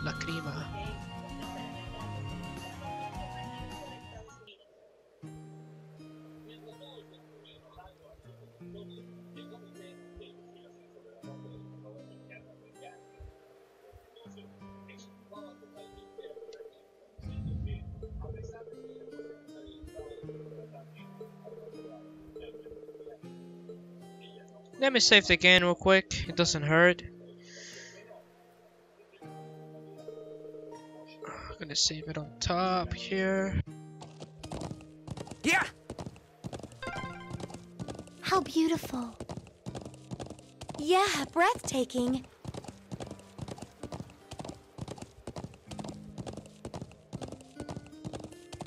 lacrima. Let me save the game real quick. It doesn't hurt. I'm gonna save it on top here. Yeah. How beautiful. Yeah, breathtaking.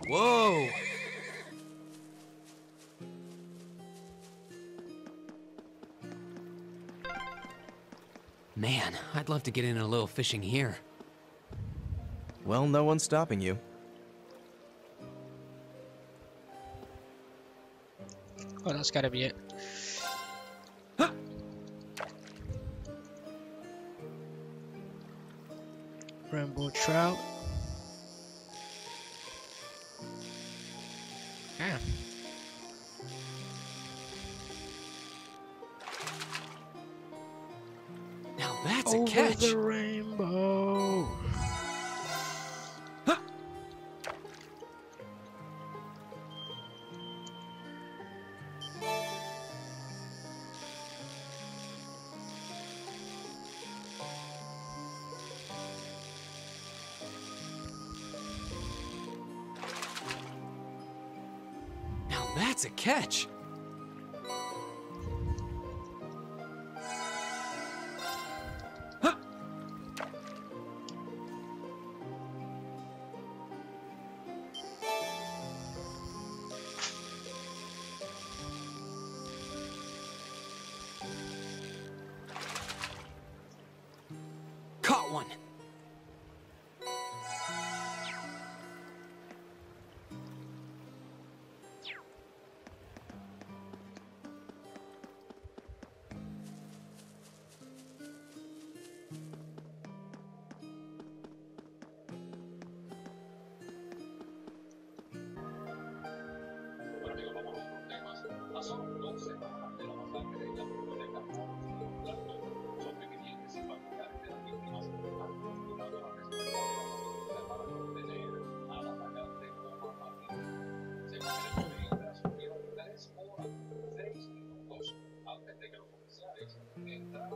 Whoa. Man, I'd love to get in a little fishing here. Well, no one's stopping you. Oh, that's gotta be it. Huh. Rainbow trout. Yeah. Now that's Over a catch. the rainbow. Huh. Now that's a catch. Huh. Caught one.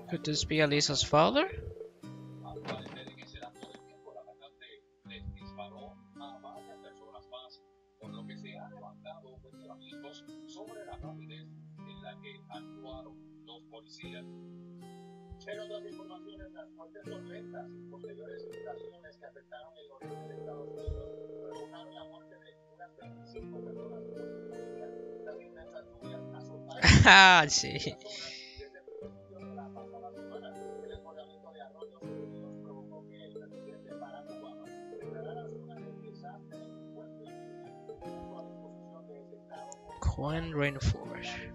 Could this be Alisa's father? Ah, sí. Coin Rainforest.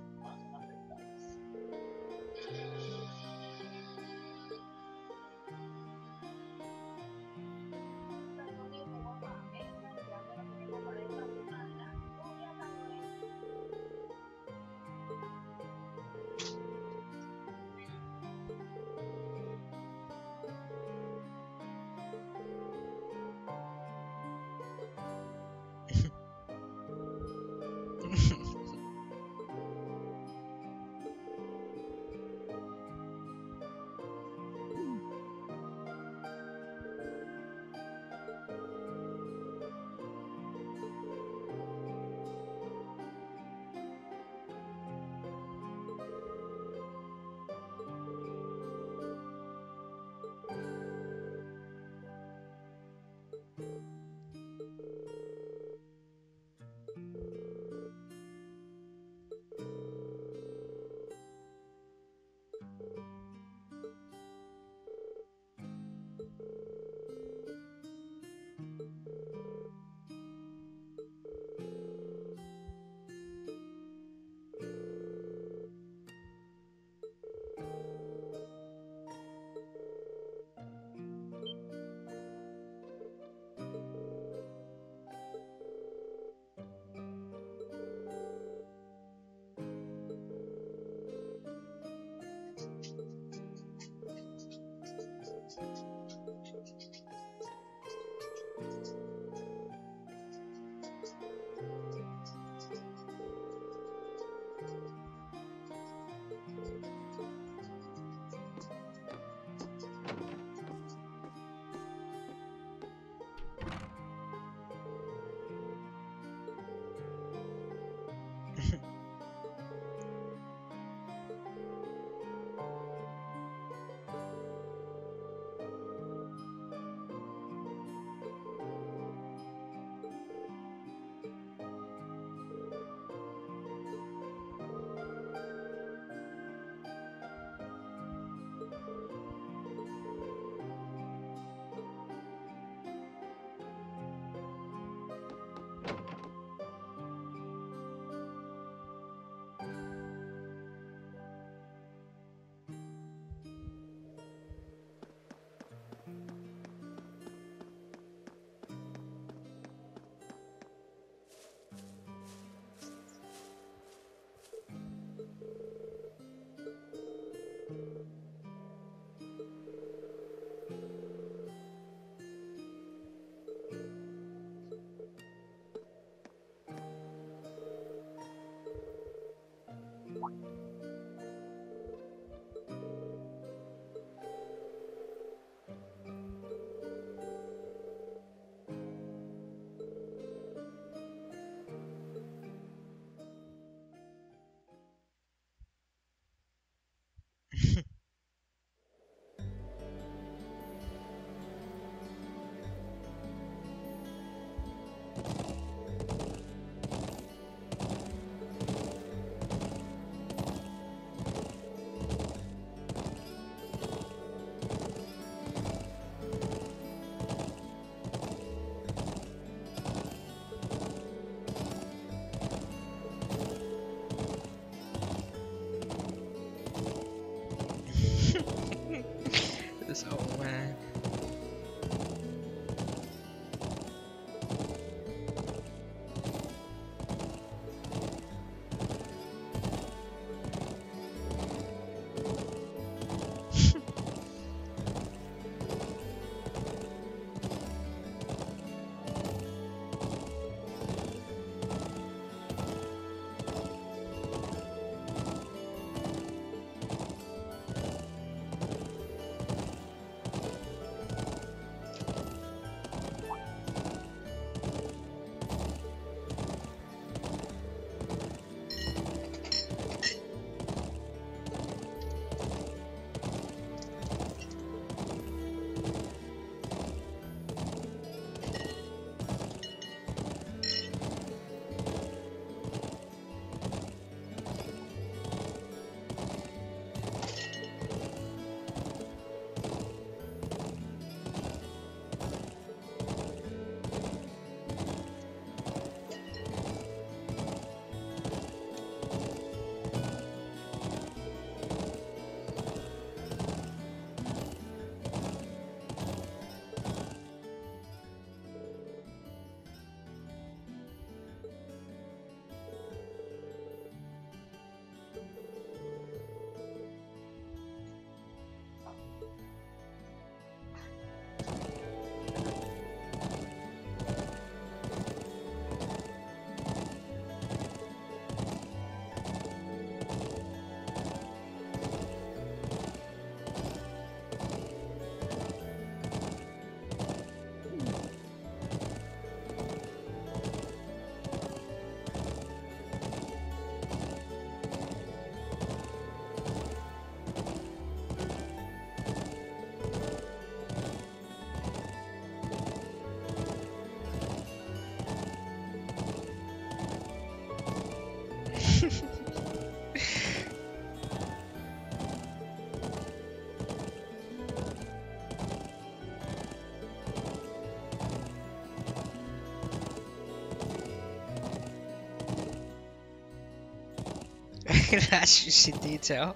That's juicy detail.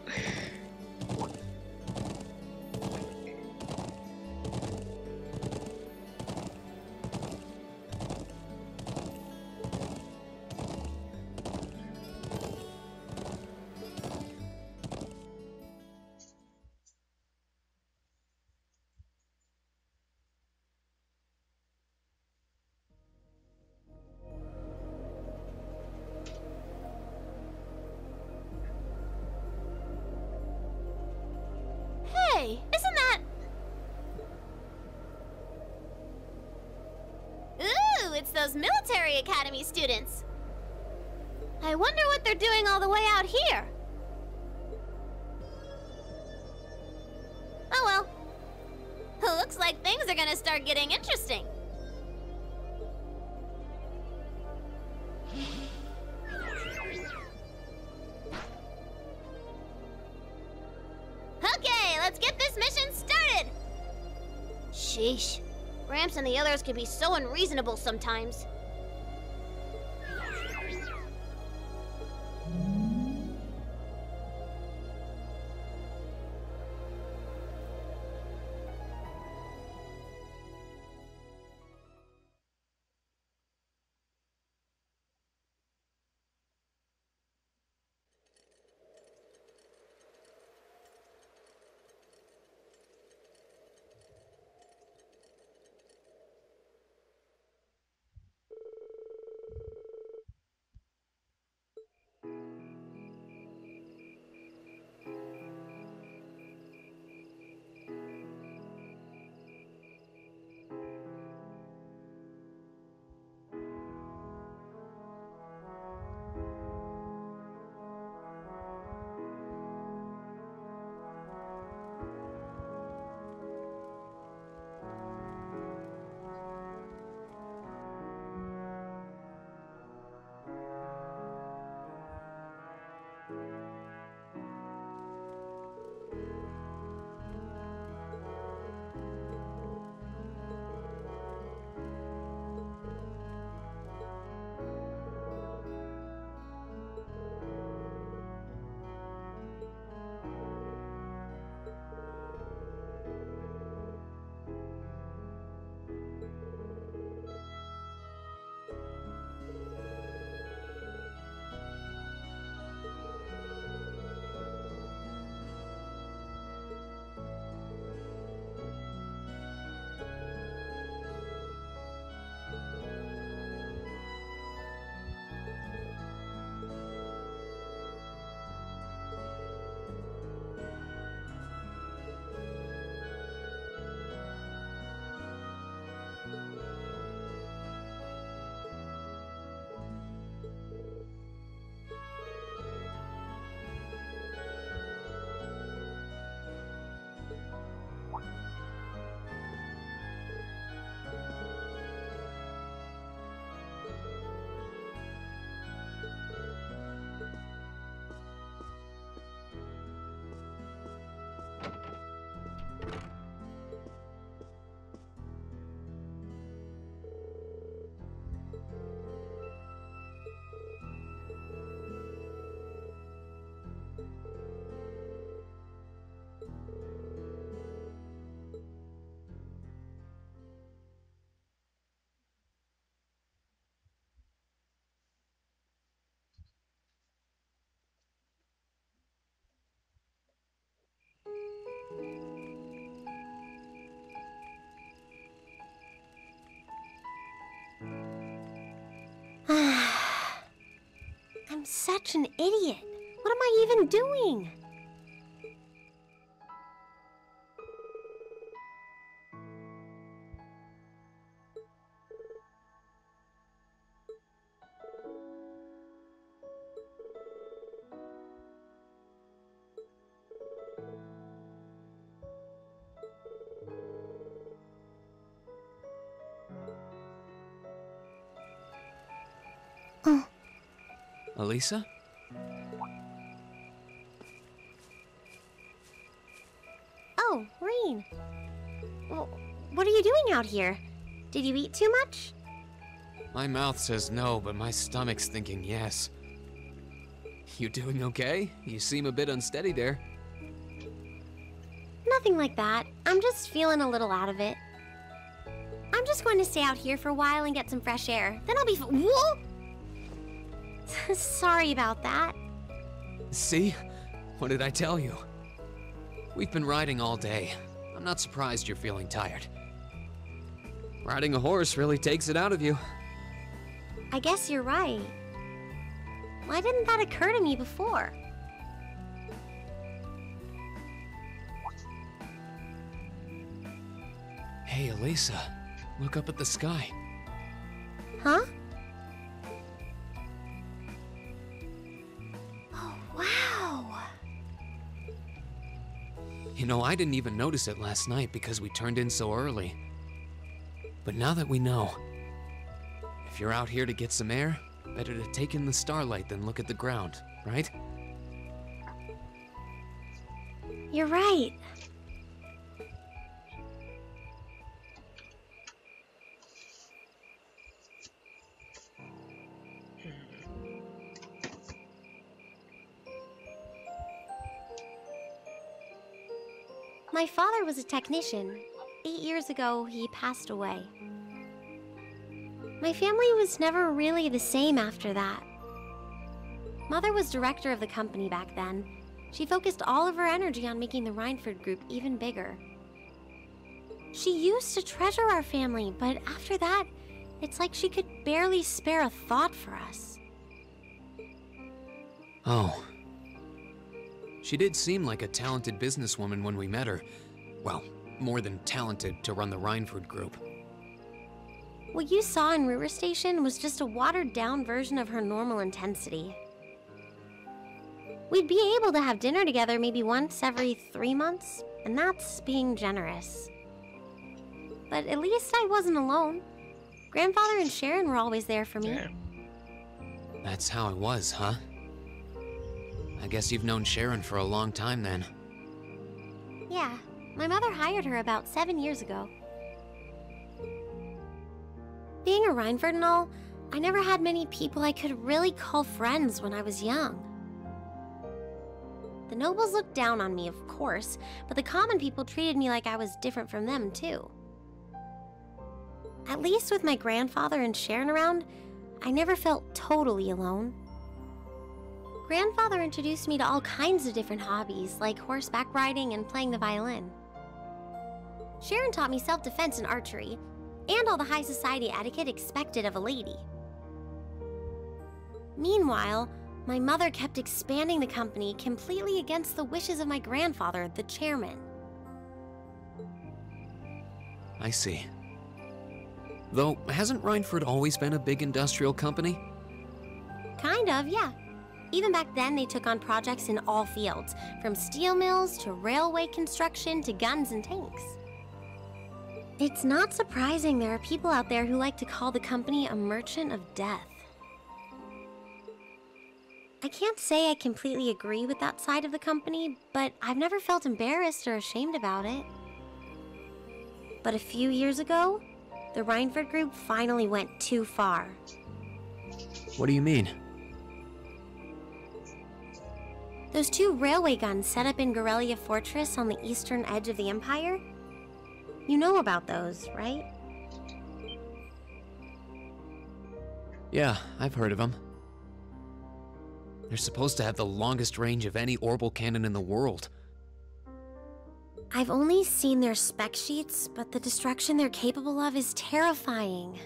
Hey, isn't that... Ooh, it's those military academy students. I wonder what they're doing all the way out here. Oh well. Looks like things are gonna start getting interesting. Okay, let's get this mission started! Sheesh. Gramps and the others can be so unreasonable sometimes. I'm such an idiot. What am I even doing? Alisa? Oh, Rain. Well, what are you doing out here? Did you eat too much? My mouth says no, but my stomach's thinking yes. You doing okay? You seem a bit unsteady there. Nothing like that. I'm just feeling a little out of it. I'm just going to stay out here for a while and get some fresh air. Then I'll be Whoa! Sorry about that. See? What did I tell you? We've been riding all day. I'm not surprised you're feeling tired. Riding a horse really takes it out of you. I guess you're right. Why didn't that occur to me before? Hey, Alisa. Look up at the sky. Huh? Oh, wow! You know, I didn't even notice it last night because we turned in so early. But now that we know, if you're out here to get some air, better to take in the starlight than look at the ground, right? You're right. My father was a technician. 8 years ago, he passed away. My family was never really the same after that. Mother was director of the company back then. She focused all of her energy on making the Rhineford group even bigger. She used to treasure our family, but after that, it's like she could barely spare a thought for us. Oh. She did seem like a talented businesswoman when we met her. Well, more than talented to run the Rhineford group. What you saw in River Station was just a watered-down version of her normal intensity. We'd be able to have dinner together maybe once every 3 months, and that's being generous. But at least I wasn't alone. Grandfather and Sharon were always there for me. Yeah. That's how it was, huh? I guess you've known Sharon for a long time then. Yeah, my mother hired her about 7 years ago. Being a Rhineford and all, I never had many people I could really call friends when I was young. The nobles looked down on me, of course, but the common people treated me like I was different from them, too. At least with my grandfather and Sharon around, I never felt totally alone. Grandfather introduced me to all kinds of different hobbies, like horseback riding and playing the violin. Sharon taught me self-defense and archery, and all the high society etiquette expected of a lady. Meanwhile, my mother kept expanding the company completely against the wishes of my grandfather, the chairman. I see. Though, hasn't Rhineford always been a big industrial company? Kind of, yeah. Even back then, they took on projects in all fields, from steel mills to railway construction to guns and tanks. It's not surprising there are people out there who like to call the company a merchant of death. I can't say I completely agree with that side of the company, but I've never felt embarrassed or ashamed about it. But a few years ago, the Rhineford group finally went too far. What do you mean? Those 2 railway guns set up in Gorelia Fortress on the eastern edge of the Empire? You know about those, right? Yeah, I've heard of them. They're supposed to have the longest range of any orbital cannon in the world. I've only seen their spec sheets, but the destruction they're capable of is terrifying.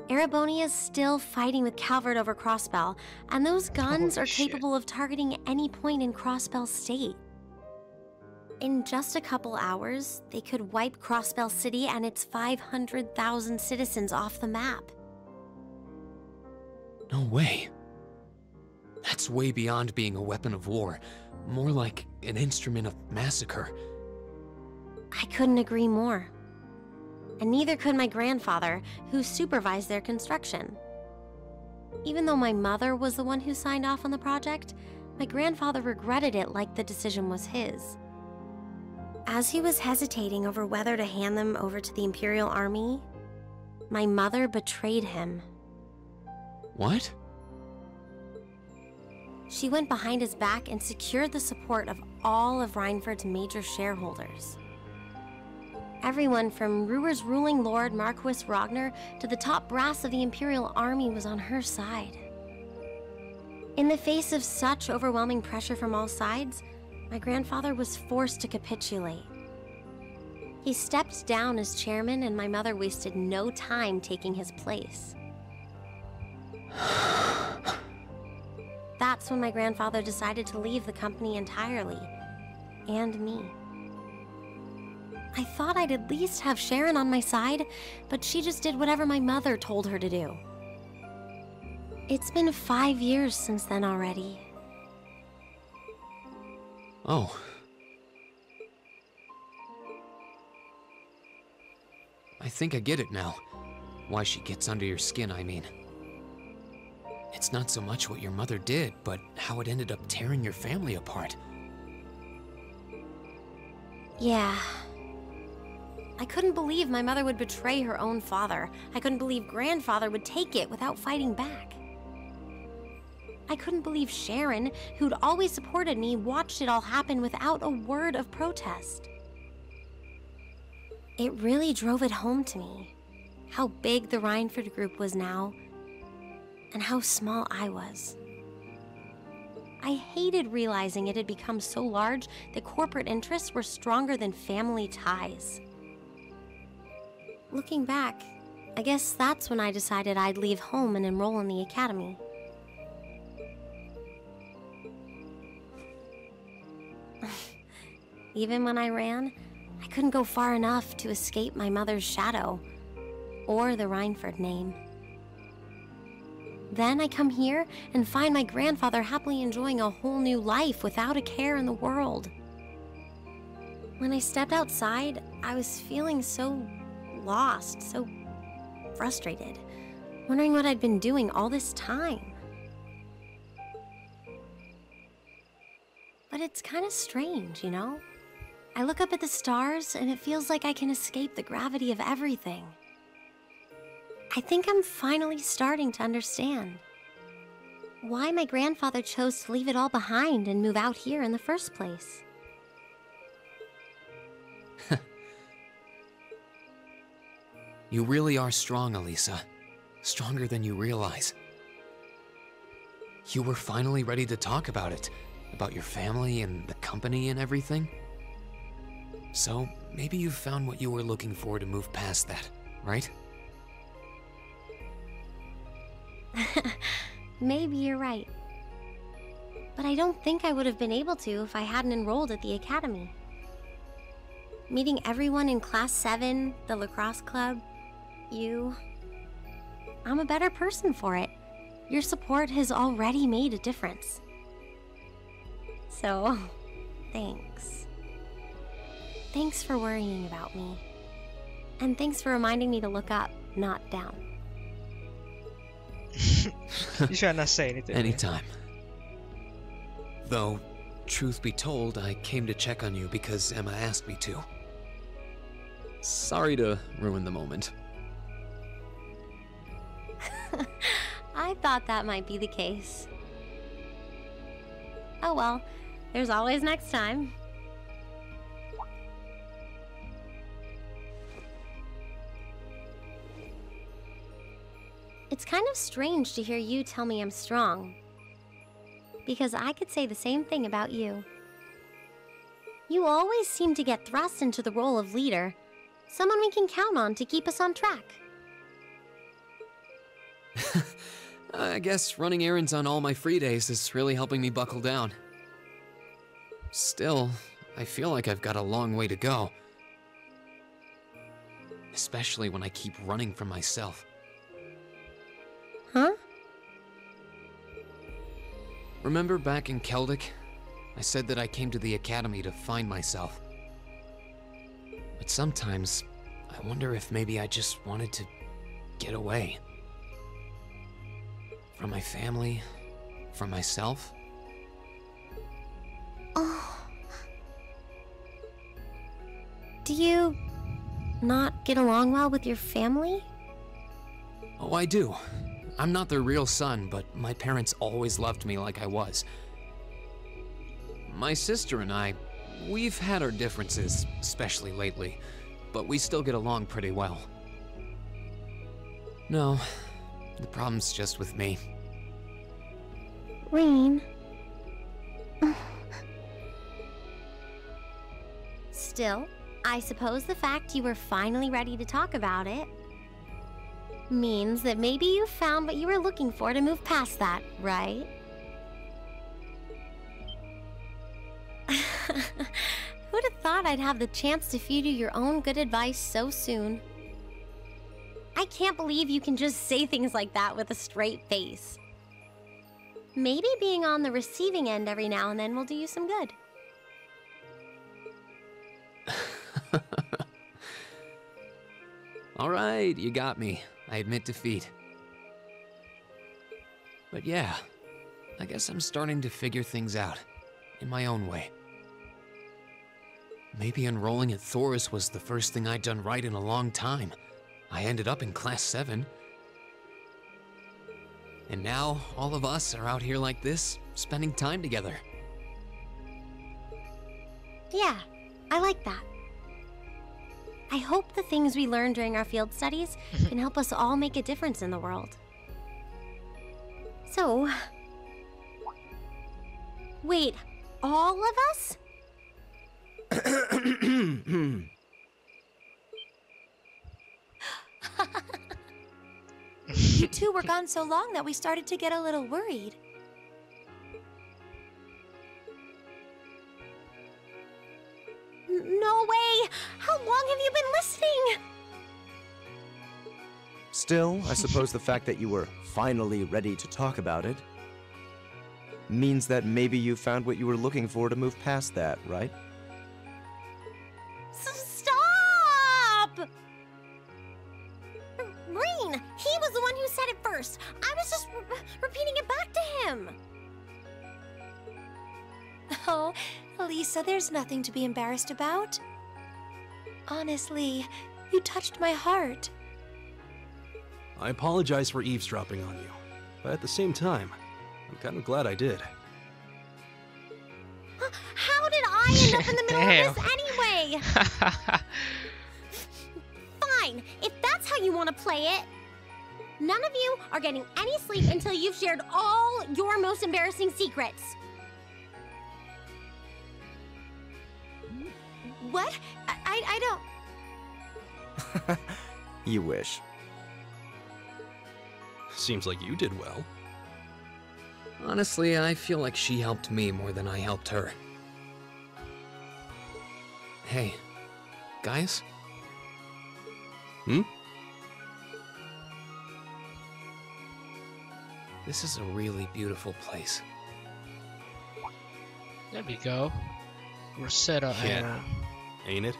Erebonia's still fighting with Calvert over Crossbell, and those guns Holy are shit. capable of targeting any point in Crossbell State. In just a couple hours, they could wipe Crossbell City and its 500,000 citizens off the map. No way. That's way beyond being a weapon of war. More like an instrument of massacre. I couldn't agree more. And neither could my grandfather, who supervised their construction. Even though my mother was the one who signed off on the project, my grandfather regretted it like the decision was his. As he was hesitating over whether to hand them over to the Imperial Army, my mother betrayed him. What? She went behind his back and secured the support of all of Rhineford's major shareholders. Everyone from Ruhr's ruling lord Marquis Ragnar to the top brass of the Imperial Army was on her side. In the face of such overwhelming pressure from all sides, my grandfather was forced to capitulate. He stepped down as chairman, and my mother wasted no time taking his place. That's when my grandfather decided to leave the company entirely, and me. I thought I'd at least have Sharon on my side, but she just did whatever my mother told her to do. It's been 5 years since then already. Oh. I think I get it now. Why she gets under your skin, I mean. It's not so much what your mother did, but how it ended up tearing your family apart. Yeah. I couldn't believe my mother would betray her own father. I couldn't believe grandfather would take it without fighting back. I couldn't believe Sharon, who'd always supported me, watched it all happen without a word of protest. It really drove it home to me, how big the Rhineford group was now, and how small I was. I hated realizing it had become so large that corporate interests were stronger than family ties. Looking back, I guess that's when I decided I'd leave home and enroll in the academy. Even when I ran, I couldn't go far enough to escape my mother's shadow, or the Rhineford name. Then I come here and find my grandfather happily enjoying a whole new life without a care in the world. When I stepped outside, I was feeling so lost, so frustrated, wondering what I'd been doing all this time. But it's kind of strange, you know? I look up at the stars and it feels like I can escape the gravity of everything. I think I'm finally starting to understand why my grandfather chose to leave it all behind and move out here in the first place. You really are strong, Alisa. Stronger than you realize. You were finally ready to talk about it. About your family and the company and everything. So, maybe you found what you were looking for to move past that, right? Maybe you're right. But I don't think I would have been able to if I hadn't enrolled at the academy. Meeting everyone in Class 7, the lacrosse club, you... I'm a better person for it. Your support has already made a difference. So, thanks. Thanks for worrying about me. And thanks for reminding me to look up, not down. You should not say anything. Anytime. Though, truth be told, I came to check on you because Emma asked me to. Sorry to ruin the moment. I thought that might be the case. Oh well, there's always next time. It's kind of strange to hear you tell me I'm strong, because I could say the same thing about you. You always seem to get thrust into the role of leader, someone we can count on to keep us on track. I guess running errands on all my free days is really helping me buckle down. Still, I feel like I've got a long way to go. Especially when I keep running from myself. Huh? Remember back in Keldic? I said that I came to the academy to find myself. But sometimes, I wonder if maybe I just wanted to get away. From my family, from myself. Oh. Do you not get along well with your family? Oh, I do. I'm not their real son, but my parents always loved me like I was. My sister and I, we've had our differences, especially lately, but we still get along pretty well. No, the problem's just with me. Rain. Still, I suppose the fact you were finally ready to talk about it means that maybe you found what you were looking for to move past that, right? Who'd have thought I'd have the chance to feed you your own good advice so soon? I can't believe you can just say things like that with a straight face. Maybe being on the receiving end every now and then will do you some good. All right, you got me. I admit defeat. But yeah, I guess I'm starting to figure things out, in my own way. Maybe enrolling at Thoris was the first thing I'd done right in a long time. I ended up in Class 7. And now, all of us are out here like this, spending time together. Yeah, I like that. I hope the things we learned during our field studies can help us all make a difference in the world. So... Wait, all of us? You two were gone so long that we started to get a little worried. No way! How long have you been listening? Still, I suppose the fact that you were finally ready to talk about it means that maybe you found what you were looking for to move past that, right? Stop! Rain, he was the one who said it first. I was just repeating it back to him. Oh, Alisa, there's nothing to be embarrassed about. Honestly, you touched my heart. I apologize for eavesdropping on you, but at the same time, I'm kind of glad I did. How did I end up in the middle of this anyway? Fine, if that's how you want to play it. None of you are getting any sleep until you've shared all your most embarrassing secrets. What? I don't... You wish. Seems like you did well. Honestly, I feel like she helped me more than I helped her. Hey, guys? Hmm? This is a really beautiful place. There we go. Rosetta Yeah. Ain't it?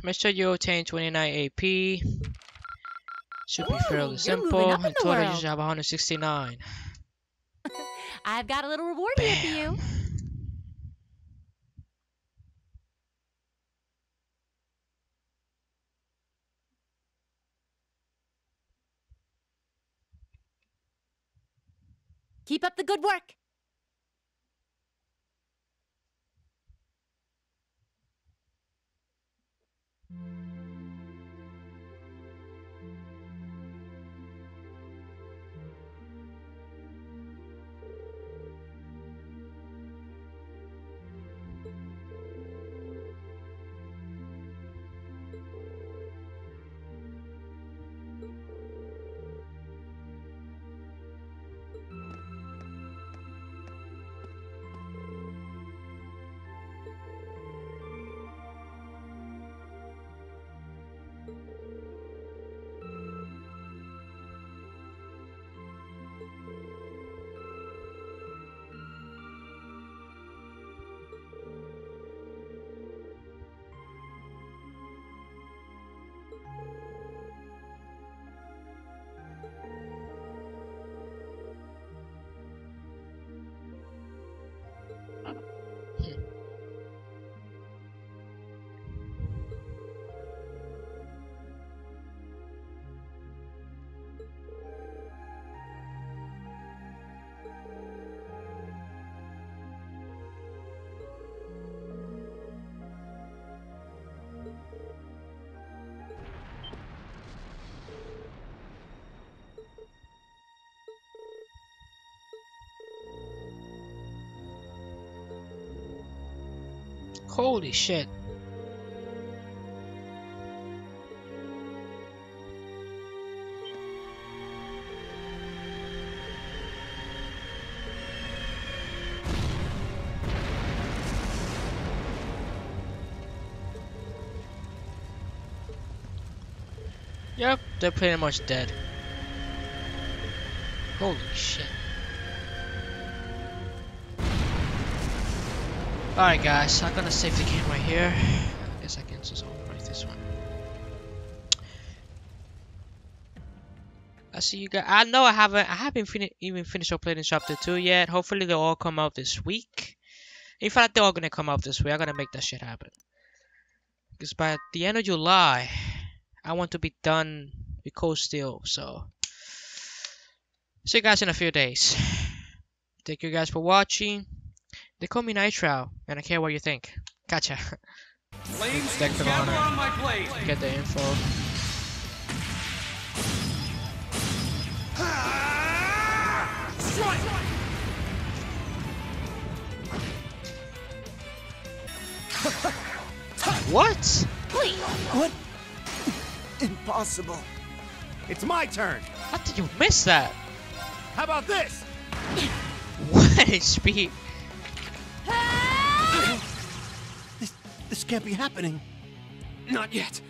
Make sure you obtain 29 AP. Should be Ooh, fairly you're simple. moving up in In the total, you world. should have 169. I've got a little reward here for you. Keep up the good work. Holy shit. Yep, they're pretty much dead. Holy shit. Alright guys, I'm gonna save the game right here. I guess I can just overwrite this one. I see you guys. I know I haven't even finished uploading chapter 2 yet. Hopefully they'll all come out this week. In fact, they're all gonna come out this week. I'm gonna make that shit happen. Because by the end of July, I want to be done with Cold Steel. So, see you guys in a few days. Thank you guys for watching. They call me Trout, and I care what you think. Gotcha. Flames, Detective gather Honor. on my blade. Get the info. Strike! What? Please. What? Impossible. It's my turn. How did you miss that? How about this? What is speed? This can't be happening. Not yet.